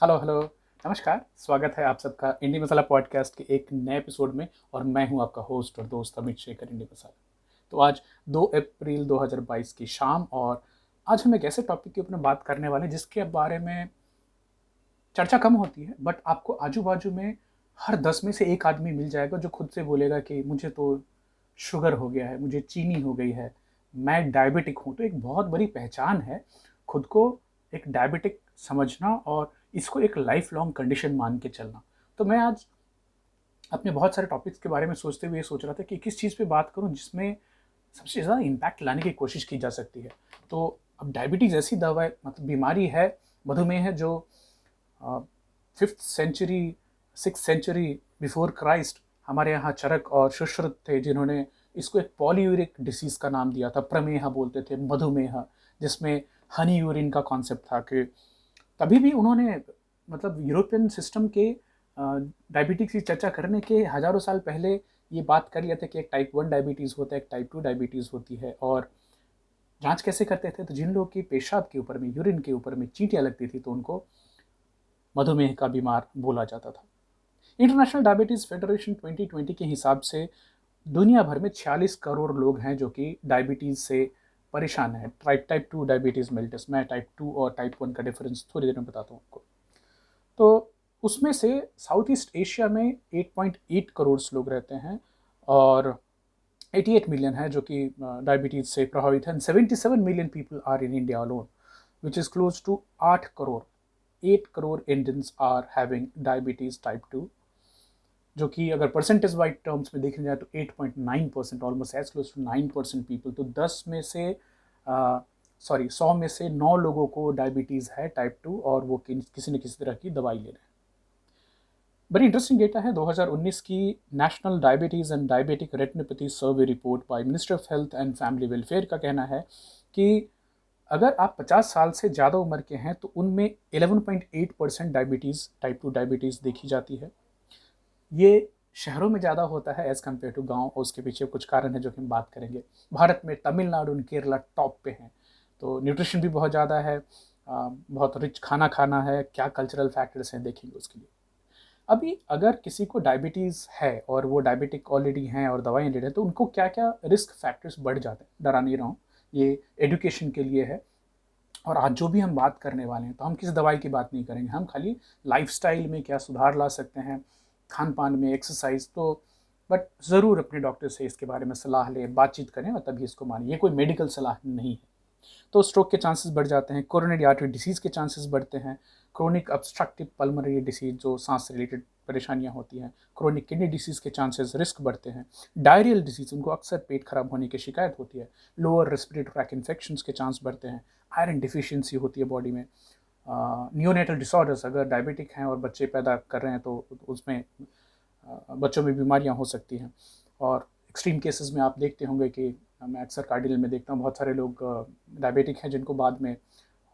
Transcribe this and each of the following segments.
Hello hello. नमस्कार, स्वागत है आप सबका इंडी मसाला पॉडकास्ट के एक नए एपिसोड में। और मैं हूं आपका होस्ट और दोस्त अमित शेखर इंडी मसाला। तो आज 2 अप्रैल 2022 की शाम, और आज हम एक ऐसे टॉपिक के ऊपर बात करने वाले हैं जिसके बारे में चर्चा कम होती है, बट आपको आजू बाजू में हर 10 में से एक आदमी मिल जाएगा जो खुद से बोलेगा कि मुझे तो शुगर हो गया है, मुझे चीनी हो गई है, मैं डायबिटिक हूँ। तो एक बहुत बड़ी पहचान है खुद को एक डायबिटिक समझना और इसको एक लाइफ लॉन्ग कंडीशन मान के चलना। तो मैं आज अपने बहुत सारे टॉपिक्स के बारे में सोचते हुए ये सोच रहा था कि किस चीज़ पे बात करूं जिसमें सबसे ज़्यादा इम्पैक्ट लाने की कोशिश की जा सकती है। तो अब डायबिटीज़ ऐसी दवा है, मतलब बीमारी है, मधुमेह है, जो fifth century, six century before Christ हमारे यहाँ चरक और सुश्रुत थे जिन्होंने इसको एक पॉलीयूरिक डिसीज़ का नाम दिया था। प्रमेह बोलते थे, मधुमेह, जिसमें हनी यूरिन का कॉन्सेप्ट था। कि तभी भी उन्होंने, मतलब यूरोपियन सिस्टम के डायबिटीज़ की चर्चा करने के हज़ारों साल पहले ये बात कर लिया था कि एक टाइप 1 डायबिटीज़ होता है, एक टाइप 2 डायबिटीज़ होती है। और जांच कैसे करते थे? तो जिन लोगों की पेशाब के ऊपर में, यूरिन के ऊपर में चींटियाँ लगती थी तो उनको मधुमेह का बीमार बोला जाता था। इंटरनेशनल डायबिटीज़ फेडरेशन 2020 के हिसाब से दुनिया भर में 46 करोड़ लोग हैं जो कि डायबिटीज़ से परेशान है। Type 2 diabetes mellitus. मैं टाइप 2 और टाइप 1 का डिफरेंस थोड़ी देर में बताता हूँ आपको। तो उसमें से साउथ ईस्ट एशिया में 8.8 करोड़ लोग रहते हैं, और 88 मिलियन है जो कि डायबिटीज़ से प्रभावित है। 77 million people are in India alone, which is close to 8 crore. 8 crore Indians are having diabetes type 2, जो कि अगर परसेंटेज वाइज टर्म्स में देखने जाए तो 8.9%, almost as close to 9% people. तो 10 में से सॉरी 100 में से 9 लोगों को डायबिटीज़ है टाइप 2, और वो किसी न किसी तरह की दवाई ले रहे हैं। बड़ी इंटरेस्टिंग डेटा है 2019 की national diabetes and diabetic retinopathy survey report by minister of health and family welfare का कहना है कि अगर आप 50 साल से ज़्यादा उम्र के हैं तो उनमें 11.8% डायबिटीज़ टाइप 2 डायबिटीज़ देखी जाती है। ये शहरों में ज़्यादा होता है एज़ कम्पेयर टू गाँव, और उसके पीछे कुछ कारण है जो कि हम बात करेंगे। भारत में तमिलनाडु और केरला टॉप पे हैं। तो न्यूट्रिशन भी बहुत ज़्यादा है, बहुत रिच खाना खाना है, क्या कल्चरल फैक्टर्स हैं देखेंगे उसके लिए। अभी अगर किसी को डायबिटीज़ है और वो डायबिटिक ऑलरेडी हैं और दवाइयाँ ले रहे हैं तो उनको क्या क्या रिस्क फैक्टर्स बढ़ जाते हैं। डरा नहीं रहा हूँ, ये एडुकेशन के लिए है। और आज जो भी हम बात करने वाले हैं तो हम किसी दवाई की बात नहीं करेंगे, हम खाली लाइफस्टाइल में क्या सुधार ला सकते हैं, खान पान में, एक्सरसाइज। तो बट ज़रूर अपने डॉक्टर से इसके बारे में सलाह लें, बातचीत करें और तभी इसको मानिए। ये कोई मेडिकल सलाह नहीं है। तो स्ट्रोक के चांसेस बढ़ जाते हैं, कोरोनरी आर्टरी डिसीज़ के चांसेस बढ़ते हैं, क्रोनिक ऑब्स्ट्रक्टिव पल्मोनरी डिसीज़ जो सांस से रिलेटेड परेशानियां होती हैं, क्रोनिक किडनी डिसीज़ के चांसेस, रिस्क बढ़ते हैं। डायरियल डिसीज़, उनको अक्सर पेट खराब होने की शिकायत होती है। लोअर रेस्पिरेटरी ट्रैक इन्फेक्शंस के चांस बढ़ते हैं। आयरन डिफिशियंसी होती है बॉडी में। नियोनेटल डिसऑर्डर्स, अगर डायबिटिक हैं और बच्चे पैदा कर रहे हैं तो उसमें बच्चों में बीमारियां हो सकती हैं। और एक्सट्रीम केसेस में आप देखते होंगे कि मैं अक्सर कार्डियल में देखता हूँ बहुत सारे लोग डायबिटिक हैं जिनको बाद में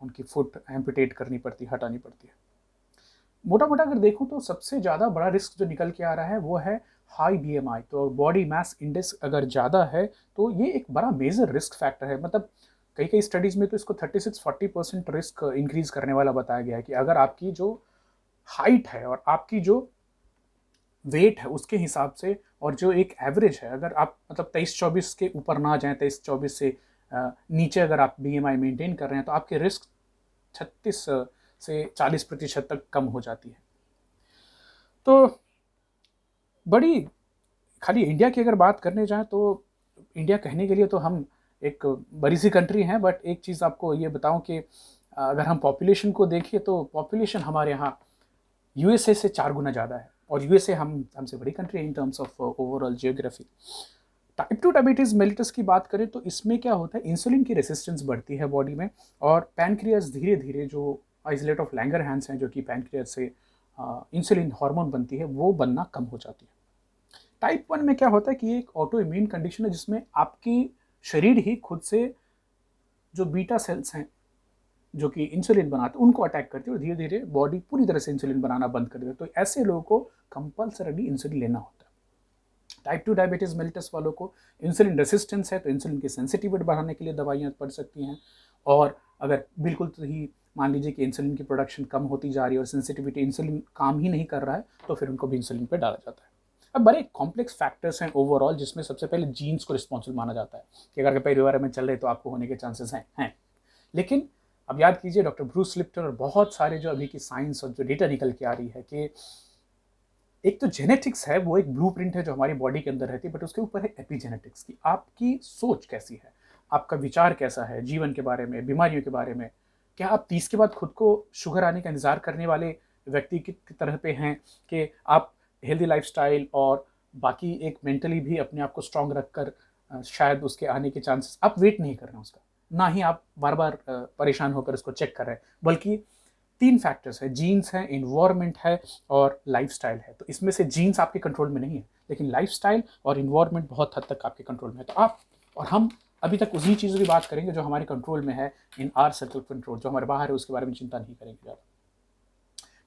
उनकी फुट एम्पुटेट करनी पड़ती है, हटानी पड़ती है। मोटा मोटा अगर देखूँ तो सबसे ज़्यादा बड़ा रिस्क जो निकल के आ रहा है वो है हाई बीएमआई। तो बॉडी मास इंडेक्स अगर ज़्यादा है तो ये एक बड़ा मेजर रिस्क फैक्टर है। मतलब कई कई स्टडीज़ में तो इसको 36-40% रिस्क इंक्रीज करने वाला बताया गया है कि अगर आपकी जो हाइट है और आपकी जो वेट है उसके हिसाब से, और जो एक एवरेज है, अगर आप मतलब 23-24 के ऊपर ना जाएं, 23-24 से नीचे अगर आप बीएमआई मेंटेन कर रहे हैं तो आपके रिस्क 36 से 40% तक कम हो जाती है। तो बड़ी, खाली इंडिया की अगर बात करने जाएं तो इंडिया कहने के लिए तो हम एक बड़ी सी कंट्री हैं, बट एक चीज़ आपको ये बताऊं कि अगर हम पॉपुलेशन को देखिए तो पॉपुलेशन हमारे यहाँ यूएसए से 4 गुना ज़्यादा है, और यूएसए हमसे बड़ी कंट्री है in terms of overall geography. Type 2 diabetes mellitus की बात करें तो इसमें क्या होता है, इंसुलिन की रेसिस्टेंस बढ़ती है बॉडी में, और पैनक्रियास धीरे धीरे, जो आइसोलेट ऑफ लैंगरहैंस हैं जो कि पैनक्रियास से इंसुलिन हार्मोन बनती है, वो बनना कम हो जाती है। टाइप 1 में क्या होता है कि ये एक ऑटो इम्यून कंडीशन है जिसमें आपकी शरीर ही खुद से जो बीटा सेल्स हैं जो कि इंसुलिन बनाते हैं उनको अटैक करती है, और धीरे धीरे बॉडी पूरी तरह से इंसुलिन बनाना बंद कर देती है। तो ऐसे लोगों को कंपल्सरी इंसुलिन लेना होता है। टाइप 2 डायबिटीज़ मेलिटस वालों को इंसुलिन रेसिस्टेंस है तो इंसुलिन की सेंसिटिविटी बढ़ाने के लिए दवाइयाँ पड़ सकती हैं। और अगर बिल्कुल ही मान लीजिए कि इंसुलिन की प्रोडक्शन कम होती जा रही है और सेंसिटिविटी इंसुलिन काम ही नहीं कर रहा है, तो फिर उनको भी इंसुलिन पे डाला जाता है। अब बड़े कॉम्प्लेक्स फैक्टर्स हैं ओवरऑल, जिसमें सबसे पहले जीन्स को रिस्पॉन्सिबल माना जाता है कि अगर परिवार में चल रहे तो आपको होने के चांसेस हैं। लेकिन अब याद कीजिए डॉक्टर ब्रूस लिप्टन और बहुत सारे जो अभी की साइंस और जो डेटा निकल के आ रही है कि एक तो जेनेटिक्स है, वो एक ब्लूप्रिंट है जो हमारी बॉडी के अंदर रहती है, बट उसके ऊपर है एपिजेनेटिक्स की आपकी सोच कैसी है, आपका विचार कैसा है जीवन के बारे में, बीमारियों के बारे में। क्या आप 30 के बाद खुद को शुगर आने का इंतजार करने वाले व्यक्ति की तरह पे हैं कि आप हेल्दी लाइफस्टाइल और बाकी एक मेंटली भी अपने आप को स्ट्रांग रखकर शायद उसके आने के चांसेस, आप वेट नहीं कर रहे हैं उसका, ना ही आप बार बार परेशान होकर उसको चेक कर रहे हैं, बल्कि 3 फैक्टर्स है, जीन्स है, इन्वायरमेंट है और लाइफस्टाइल है। तो इसमें से जीन्स आपके कंट्रोल में नहीं है, लेकिन लाइफस्टाइल और इन्वायरमेंट बहुत हद तक आपके कंट्रोल में है। तो आप और हम अभी तक उसी चीज़ों की बात करेंगे जो हमारे कंट्रोल में है, इन आर सर्कल कंट्रोल। जो हमारे बाहर है उसके बारे में चिंता नहीं करेंगे ज़्यादा।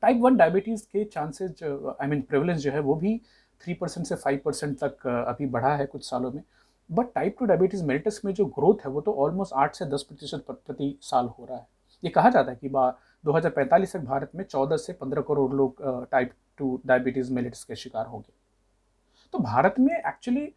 टाइप 1 डायबिटीज़ के चांसेस प्रेवलेंस जो है वो भी 3% से 5% तक अभी बढ़ा है कुछ सालों में। बट टाइप 2 डायबिटीज़ मेलिटस में जो ग्रोथ है वो तो ऑलमोस्ट 8 से 10% प्रति साल हो रहा है। ये कहा जाता है कि 2045 तक भारत में 14 से 15 करोड़ लोग टाइप 2 डायबिटीज़ मेलिटस के शिकार होंगे। तो भारत में एक्चुअली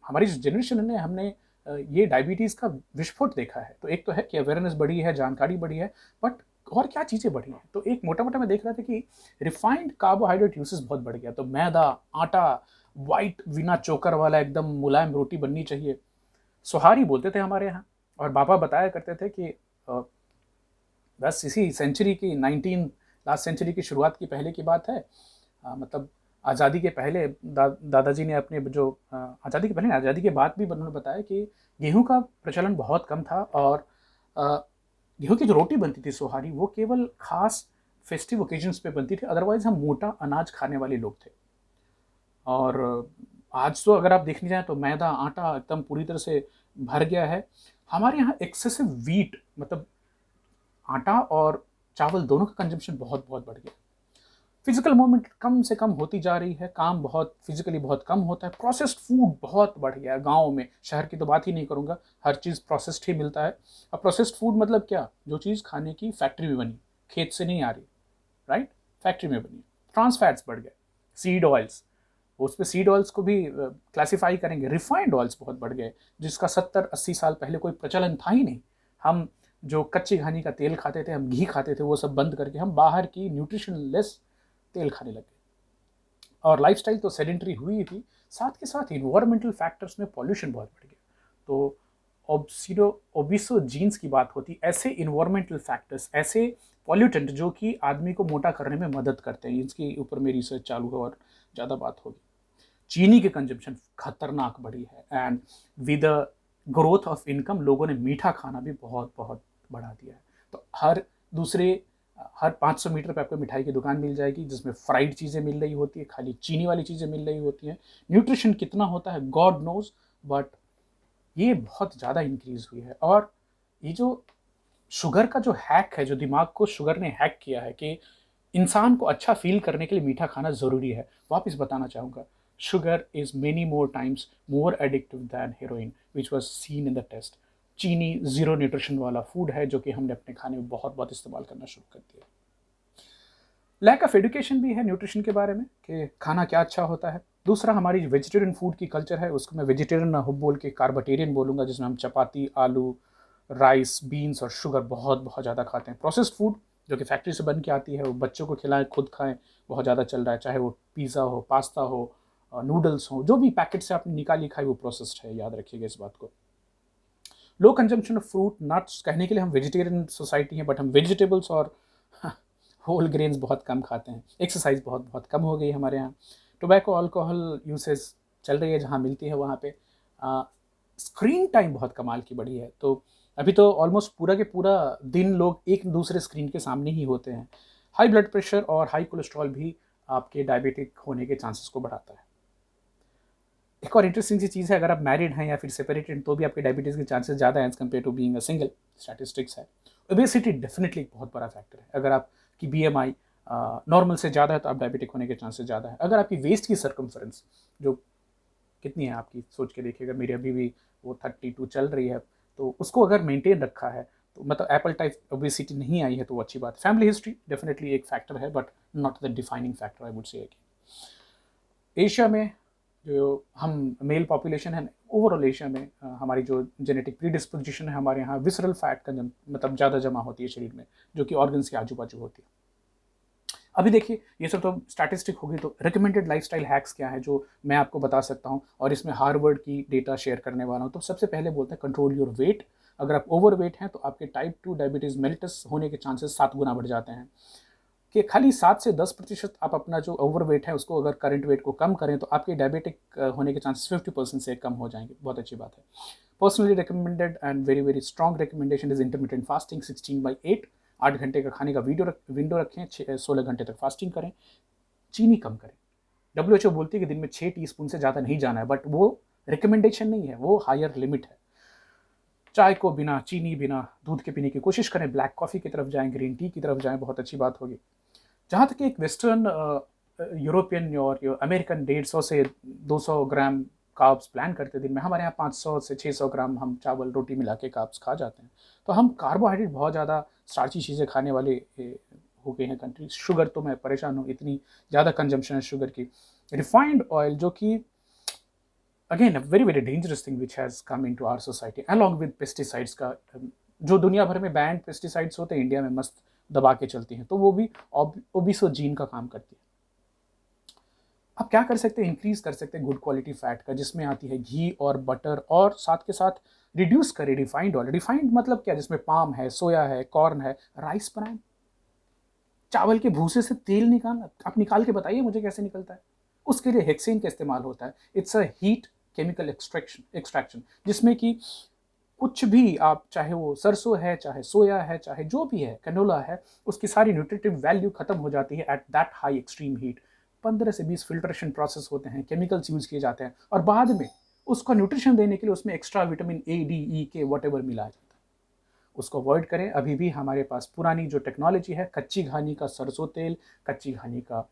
हमारी जनरेशन ने हमने ये डायबिटीज़ का विस्फोट देखा है। तो एक तो है कि अवेयरनेस बढ़ी है, जानकारी बढ़ी है, बट और क्या चीज़ें बढ़ी हैं। तो एक मोटा मोटा मैं देख रहा था कि रिफाइंड कार्बोहाइड्रेट यूसेस बहुत बढ़ गया। तो मैदा, आटा, वाइट बिना चोकर वाला एकदम मुलायम रोटी बननी चाहिए, सोहारी बोलते थे हमारे यहाँ। और पापा बताया करते थे कि बस इसी सेंचुरी की लास्ट सेंचुरी की शुरुआत की पहले की बात है। मतलब आज़ादी के पहले दादाजी ने अपने जो आज़ादी के पहले, आज़ादी के बाद भी उन्होंने बताया कि गेहूं का प्रचलन बहुत कम था और गेहूं की जो रोटी बनती थी सोहारी, वो केवल खास फेस्टिव ओकेजन्स पे बनती थी, अदरवाइज हम मोटा अनाज खाने वाले लोग थे। और आज तो अगर आप देखने जाएं तो मैदा, आटा एकदम पूरी तरह से भर गया है। हमारे यहाँ एक्सेसिव वीट, मतलब आटा और चावल दोनों का कंजम्पशन बहुत बहुत बढ़ गया। फिजिकल मूवमेंट कम से कम होती जा रही है, काम बहुत फिजिकली बहुत कम होता है। प्रोसेस्ड फूड बहुत बढ़ गया है गाँव में, शहर की तो बात ही नहीं करूँगा, हर चीज़ प्रोसेस्ड ही मिलता है। अब प्रोसेस्ड फूड मतलब क्या, जो चीज़ खाने की फैक्ट्री में बनी, खेत से नहीं आ रही, राइट, फैक्ट्री में बनी। ट्रांस फैट्स बढ़ गए, सीड ऑयल्स, उस पर सीड ऑयल्स को भी क्लासीफाई करेंगे। रिफाइंड ऑयल्स बहुत बढ़ गए, जिसका 70-80 साल पहले कोई प्रचलन था ही नहीं। हम जो कच्ची घानी का तेल खाते थे, हम घी खाते थे, वो सब बंद करके हम बाहर की न्यूट्रिशनलेस तेल खाने लगे। और लाइफस्टाइल तो सेडेंटरी हुई थी, साथ के साथ इन्वायरमेंटल फैक्टर्स में पॉल्यूशन बहुत बढ़ गया। तो ओबिसो जीन्स की बात होती, ऐसे इन्वायरमेंटल फैक्टर्स, ऐसे पॉल्यूटेंट जो कि आदमी को मोटा करने में मदद करते हैं, इसके ऊपर मेरी रिसर्च चालू है और ज़्यादा बात होगी। चीनी की कंजम्पशन खतरनाक बढ़ी है and with the growth of income लोगों ने मीठा खाना भी बहुत बहुत बढ़ा दिया है। तो हर 500 मीटर पे आपको मिठाई की दुकान मिल जाएगी जिसमें फ्राइड चीज़ें मिल रही होती है, खाली चीनी वाली चीज़ें मिल रही होती हैं। न्यूट्रिशन कितना होता है गॉड नोज, बट ये बहुत ज़्यादा इंक्रीज हुई है। और ये जो शुगर का जो हैक है, जो दिमाग को शुगर ने हैक किया है कि इंसान को अच्छा फील करने के लिए मीठा खाना ज़रूरी है, वापस बताना चाहूँगा, sugar is many more times more addictive than heroin which was seen in the test. चीनी ज़ीरो न्यूट्रिशन वाला फूड है जो कि हमने अपने खाने में बहुत बहुत इस्तेमाल करना शुरू कर दिया। लैक ऑफ एजुकेशन भी है न्यूट्रिशन के बारे में कि खाना क्या अच्छा होता है। दूसरा, हमारी वेजिटेरियन फूड की कल्चर है, उसको मैं वेजिटेरियन ना हो बोल के कार्बोटेरियन बोलूँगा, जिसमें हम चपाती, आलू, राइस, बीन्स और शुगर बहुत बहुत ज़्यादा खाते हैं। प्रोसेस्ड फूड जो कि फैक्ट्री से बन के आती है, वो बच्चों को खिलाएं, खुद खाएं, बहुत ज़्यादा चल रहा है। चाहे वो पिज़्ज़ा हो, पास्ता हो, नूडल्स हो, जो भी पैकेट से आपने निकाली खाई वो प्रोसेस्ड है, याद रखिएगा इस बात को। लो कंजम्पशन ऑफ फ्रूट नट्स, कहने के लिए हम वेजिटेरियन सोसाइटी हैं, बट हम वेजिटेबल्स और होल ग्रेन्स बहुत कम खाते हैं। एक्सरसाइज बहुत बहुत कम हो गई हमारे यहाँ। टोबैको, अल्कोहल यूसेज चल रही है, जहाँ मिलती है वहाँ पे। स्क्रीन टाइम बहुत कमाल की बढ़ी है। तो अभी तो ऑलमोस्ट पूरा के पूरा दिन लोग एक दूसरे स्क्रीन के सामने ही होते हैं। हाई ब्लड प्रेशर और हाई कोलेस्ट्रॉल भी आपके डायबिटिक होने के चांसेस को बढ़ाता है। एक और इंटरेस्टिंग सी चीज़ है, अगर आप मैरिड हैं या फिर सेपरेटेड तो भी आपके डायबिटीज़ के चांसेस ज़्यादा हैं as compare to being a single, statistics है। ओबेसिटी डेफिनेटली एक बहुत बड़ा फैक्टर है। अगर आपकी BMI नॉर्मल से ज़्यादा है तो आप डायबिटिक होने के चांसेस ज़्यादा है। अगर आपकी वेस्ट की सर्कमफ्रेंस जो कितनी है आपकी, सोच के देखिएगा, मेरी अभी भी वो 32 चल रही है, तो उसको अगर मेंटेन रखा है तो मतलब एप्पल टाइप ओबेसिटी नहीं आई है तो वो अच्छी बात है। फैमिली हिस्ट्री डेफिनेटली एक फैक्टर है, but not the defining factor I would say. Asia में जो हम मेल पॉपुलेशन है, ओवरऑल एशिया में हमारी जो जेनेटिक प्रीडिस्पोजिशन है, हमारे यहाँ विसरल फैट का मतलब ज़्यादा जमा होती है शरीर में, जो कि ऑर्गन्स के आजू बाजू होती है। अभी देखिए ये सब तो स्टैटिस्टिक होगी, तो रिकमेंडेड लाइफस्टाइल हैक्स क्या है जो मैं आपको बता सकता हूँ, और इसमें हार्वर्ड की डेटा शेयर करने वाला हूँ। तो सबसे पहले बोलते हैं कंट्रोल योर वेट। अगर आप ओवर वेट हैं तो आपके टाइप 2 डायबिटीज़ मेलिटस होने के चांसेस 7 गुना बढ़ जाते हैं। कि खाली 7 से 10% आप अपना जो ओवर वेट है उसको अगर करंट वेट को कम करें तो आपके डायबिटिक होने के चांसेस 50% से कम हो जाएंगे। बहुत अच्छी बात है। Personally recommended and very very strong recommendation is intermediate fasting 16/8। 8 घंटे का खाने का विंडो रखें, 16 घंटे तक फास्टिंग करें। चीनी कम करें। WHO बोलती है कि दिन में 6 टीस्पून से ज़्यादा नहीं जाना है, बट वो रिकमेंडेशन नहीं है, वो हायर लिमिट है। चाय को बिना चीनी, बिना दूध के पीने की कोशिश करें। ब्लैक कॉफ़ी की तरफ जाएं, ग्रीन टी की तरफ जाएं, बहुत अच्छी बात होगी। जहाँ तक एक वेस्टर्न यूरोपियन और अमेरिकन 150 से 200 ग्राम कार्ब्स प्लान करते दिन में, हमारे यहाँ 500 से 600 ग्राम हम चावल रोटी मिला के कार्ब्स खा जाते हैं। तो हम कार्बोहाइड्रेट बहुत ज़्यादा स्टार्ची चीज़ें खाने वाले हो गए हैं कंट्री। शुगर तो मैं परेशान हूँ, इतनी ज़्यादा कंजम्पशन है शुगर की। रिफाइंड ऑयल, जो कि again a very very dangerous thing which has come in to our society along with pesticides का। जो दुनिया भर में बैंड पेस्टिसाइड्स होते हैं, इंडिया में मस्त दबा के चलती हैं, तो वो भी ओबिसोजीन का काम करती है। आप क्या कर सकते हैं, इंक्रीज कर सकते हैं गुड क्वालिटी फैट का, जिसमें आती है घी और बटर, और साथ के साथ रिड्यूस करें रिफाइंड ऑयल। रिफाइंड मतलब क्या, जिसमें पाम है, सोया है, कॉर्न है, राइस ब्रान। चावल के भूसे से तेल निकालना, आप निकाल के बताइए मुझे कैसे निकलता है। उसके लिए हेक्सेन का इस्तेमाल होता है। It's a heat chemical extraction, जिसमें कि कुछ भी आप, चाहे वो सरसों है, चाहे सोया है, चाहे जो भी है, कैनोला है, उसकी सारी न्यूट्रिटिव वैल्यू खत्म हो जाती है at that high extreme heat. 15 से 20 फिल्ट्रेशन प्रोसेस होते हैं, केमिकल्स यूज किए जाते हैं, और बाद में उसको न्यूट्रिशन देने के लिए उसमें extra vitamin A, D, E, K what ever मिलाया जाता है। उसको अवॉइड करें। अभी भी हमारे पास पुरानी जो टेक्नोलॉजी है, कच्ची घानी का सरसों तेल, कच्ची घानी का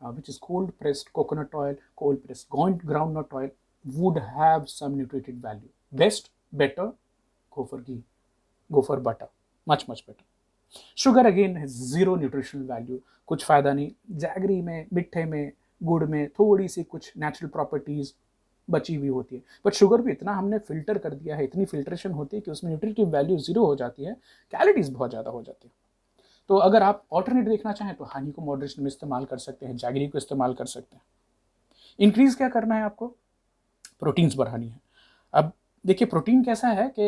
which is cold pressed coconut oil, cold pressed groundnut oil would have some nutritive value. Best, better, go for ghee, go for butter, much better. Sugar again है जीरो न्यूट्रिशनल वैल्यू, कुछ फायदा नहीं। जैगरी में, मिठे में, गुड़ में थोड़ी सी कुछ नेचुरल प्रॉपर्टीज बची हुई होती है, बट शुगर भी इतना हमने फिल्टर कर दिया है, इतनी फिल्ट्रेशन होती है कि उसमें न्यूट्रिटिव वैल्यू जीरो हो जाती है, कैलोरीज बहुत ज़्यादा हो जाती है। तो अगर आप ऑल्टरनेट देखना चाहें तो हनी को मॉडरेशन में इस्तेमाल कर सकते हैं, जैगरी को इस्तेमाल कर सकते हैं। इंक्रीज क्या करना है आपको, प्रोटीन्स बढ़ानी है। अब देखिए प्रोटीन कैसा है कि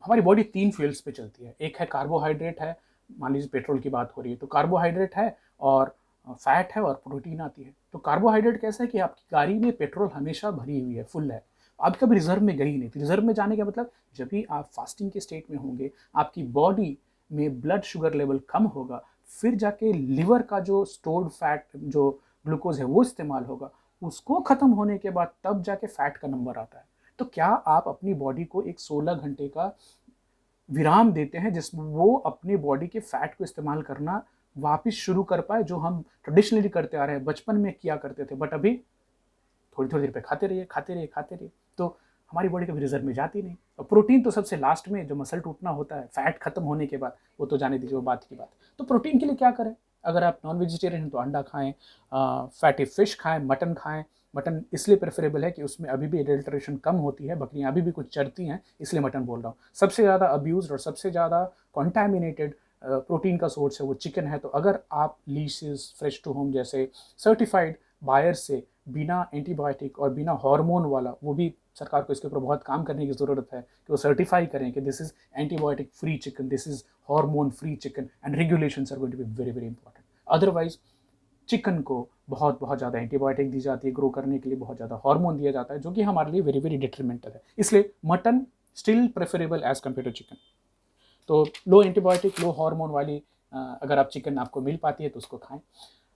हमारी बॉडी 3 फील्ड्स पे चलती है। एक है कार्बोहाइड्रेट है, मान लीजिए पेट्रोल की बात हो रही है तो कार्बोहाइड्रेट है, और फैट है, और प्रोटीन आती है। तो कार्बोहाइड्रेट कैसा है कि आपकी गाड़ी में पेट्रोल हमेशा भरी हुई है, फुल है, आप कभी रिजर्व में गई नहीं थी। रिजर्व में जाने का मतलब, जब भी आप फास्टिंग के स्टेट में होंगे, आपकी बॉडी में ब्लड शुगर लेवल कम होगा, फिर जाके लिवर का जो स्टोर्ड फैट, जो ग्लूकोज है, वो इस्तेमाल होगा। उसको खत्म होने के बाद तब जाके फैट का नंबर आता है। तो क्या आप अपनी बॉडी को एक 16 घंटे का विराम देते हैं जिसमें वो अपनी बॉडी के फैट को इस्तेमाल करना वापस शुरू कर पाए, जो हम ट्रेडिशनली करते आ रहे हैं, बचपन में किया करते थे, बट अभी थोड़ी थोड़ी देर पे खाते रहिए। तो हमारी बॉडी कभी रिजर्व में जाती नहीं। और प्रोटीन तो सबसे लास्ट में, जो मसल टूटना होता है फैट खत्म होने के बाद, वो तो जाने दीजिए, वो बात की बात। तो प्रोटीन के लिए क्या करें, अगर आप नॉन वेजिटेरियन हैं तो अंडा खाएं, फैटी फिश खाएं, मटन खाएं। मटन इसलिए प्रेफरेबल है कि उसमें अभी भी एडल्ट्रेशन कम होती है, बकरियां अभी भी कुछ चरती हैं, इसलिए मटन बोल रहा हूँ। सबसे ज़्यादा अब्यूज और सबसे ज़्यादा कॉन्टैमिनेटेड प्रोटीन का सोर्स है वो चिकन है। तो अगर आप लीसेस फ्रेश टू होम जैसे सर्टिफाइड बायर से बिना एंटीबायोटिक और बिना हार्मोन वाला, वो भी सरकार को इसके ऊपर बहुत काम करने की ज़रूरत है कि वो सर्टिफाई करें कि this is antibiotic free chicken, this is hormone free chicken, and regulations are going to be very very important. Otherwise chicken को बहुत बहुत ज़्यादा एंटीबायोटिक दी जाती है, ग्रो करने के लिए बहुत ज़्यादा हार्मोन दिया जाता है, जो कि हमारे लिए वेरी वेरी डिट्रीमेंटल है। इसलिए mutton still preferable as compare to chicken. तो लो एंटीबायोटिक, लो हार्मोन वाली अगर आप चिकन आपको मिल पाती है तो उसको खाएं।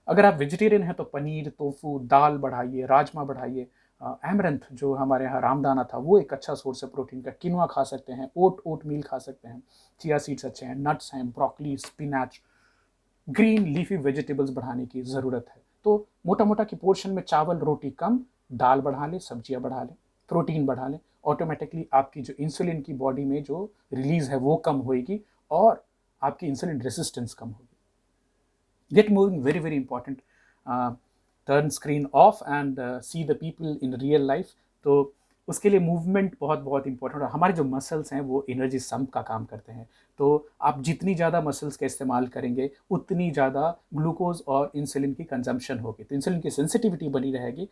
अगर आप वेजिटेरियन हैं तो पनीर, टोफू, दाल बढ़ाइए, राजमा बढ़ाइए। एमरंथ जो हमारे यहाँ रामदाना था, वो एक अच्छा सोर्स है प्रोटीन का। किनवा खा सकते हैं, ओट मील खा सकते हैं, चिया सीड्स अच्छे हैं, नट्स हैं, broccoli, spinach, green leafy vegetables बढ़ाने की ज़रूरत है। तो मोटा मोटा की पोर्शन में चावल रोटी कम, दाल बढ़ा लें, सब्जियां बढ़ा लें, प्रोटीन बढ़ा लें। ऑटोमेटिकली आपकी जो इंसुलिन की बॉडी में जो रिलीज़ है वो कम होएगी, और आपकी इंसुलिन रेसिस्टेंस कम होगी। Get moving, very very important. Turn screen off and see the people in real life. तो उसके लिए मूवमेंट बहुत बहुत इंपॉर्टेंट है। हमारे जो मसल्स हैं वो एनर्जी सम्प का काम करते हैं, तो आप जितनी ज़्यादा मसल्स का इस्तेमाल करेंगे उतनी ज़्यादा ग्लूकोज और इंसुलिन की कंजम्पशन होगी, तो इंसुलिन की सेंसिटिविटी बनी रहेगी।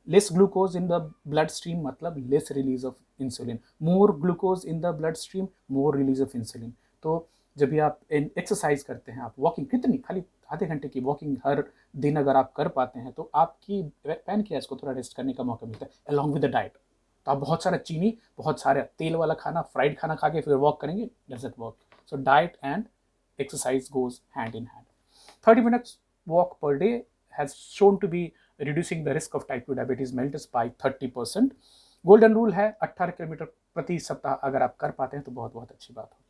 Less glucose in the blood stream मतलब less release of insulin, more glucose in the blood stream more release of insulin. तो जब भी आप एक्सरसाइज करते हैं, आप वॉकिंग कितनी, खाली आधे घंटे की वॉकिंग हर दिन अगर आप कर पाते हैं तो आपकी पैनक्रियाज को थोड़ा रेस्ट करने का मौका मिलता है अलॉन्ग विद द डाइट। तो आप बहुत सारा चीनी, बहुत सारा तेल वाला खाना, फ्राइड खाना खा के फिर वॉक करेंगे, doesn't work. So diet and exercise goes hand in hand. 30 minutes walk per day has shown to be reducing the risk of type 2 diabetes mellitus by 30%. Golden rule है 18 किलोमीटर प्रति सप्ताह अगर आप कर पाते हैं तो बहुत बहुत अच्छी बात होगी।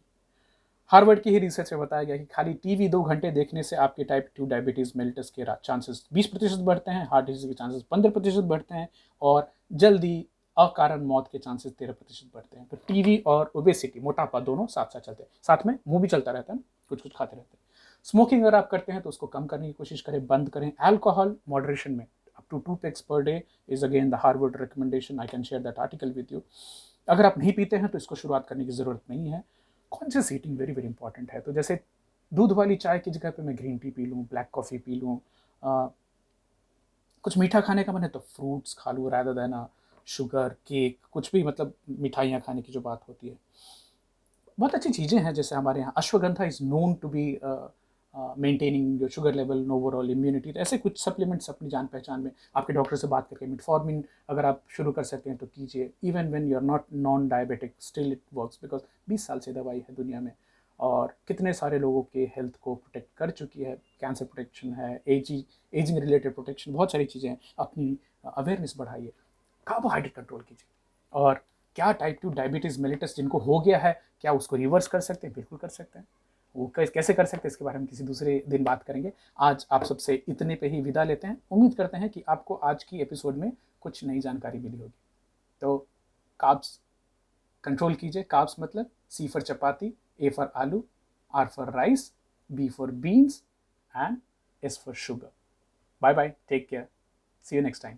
हार्वर्ड की ही रिसर्च में बताया गया कि खाली टीवी 2 घंटे देखने से आपके टाइप 2 डायबिटीज मेलिटस के चांसेस 20% बढ़ते हैं, हार्ट डिजीज के चांसेस 15% बढ़ते हैं और जल्दी अकारण मौत के चांसेस 13% बढ़ते हैं। तो टीवी और ओबेसिटी, मोटापा, दोनों साथ साथ चलते हैं, साथ में मुंह भी चलता रहता है, कुछ कुछ खाते रहते हैं। स्मोकिंग अगर आप करते हैं तो उसको कम करने की कोशिश करें, बंद करें। अल्कोहल मॉडरेशन में, up to 2 pegs per day is again the Harvard recommendation. I can share that article with you. अगर आप नहीं पीते हैं तो इसको शुरुआत करने की ज़रूरत नहीं है। Conscious eating very very important है। तो जैसे दूध वाली चाय की जगह पे मैं ग्रीन टी पी लूँ, ब्लैक कॉफ़ी पी लूँ, कुछ मीठा खाने का मन है तो फ्रूट्स खा लूँ रादर देन शुगर, केक, कुछ भी, मतलब मिठाइयाँ खाने की जो बात होती है। बहुत अच्छी चीज़ें हैं, जैसे हमारे यहाँ ashwagandha is known to be maintaining your sugar level, overall immunity. तो ऐसे कुछ सप्लीमेंट्स अपनी जान पहचान में आपके डॉक्टर से बात करके मेटफॉर्मिन अगर आप शुरू कर सकते हैं तो कीजिए। Even when you are not non diabetic still it works, because 20 साल से दवाई है दुनिया में और कितने सारे लोगों के हेल्थ को प्रोटेक्ट कर चुकी है। कैंसर प्रोटेक्शन है, एजिंग रिलेटेड प्रोटेक्शन, बहुत सारी चीज़ें हैं। अपनी अवेयरनेस बढ़ाइए, कार्बोहाइड्रेट कंट्रोल कीजिए। और क्या टाइप 2 डायबिटीज़ मेलिटस जिनको हो गया है, क्या उसको रिवर्स कर सकते हैं? बिल्कुल कर सकते हैं। वो कैसे कर सकते हैं इसके बारे में किसी दूसरे दिन बात करेंगे। आज आप सबसे इतने पे ही विदा लेते हैं। उम्मीद करते हैं कि आपको आज की एपिसोड में कुछ नई जानकारी मिली होगी। तो कार्ब्स कंट्रोल कीजिए। कार्ब्स मतलब C for chapati, A for aloo, R for rice, B for beans and S for sugar. Bye bye, take care, see you next time.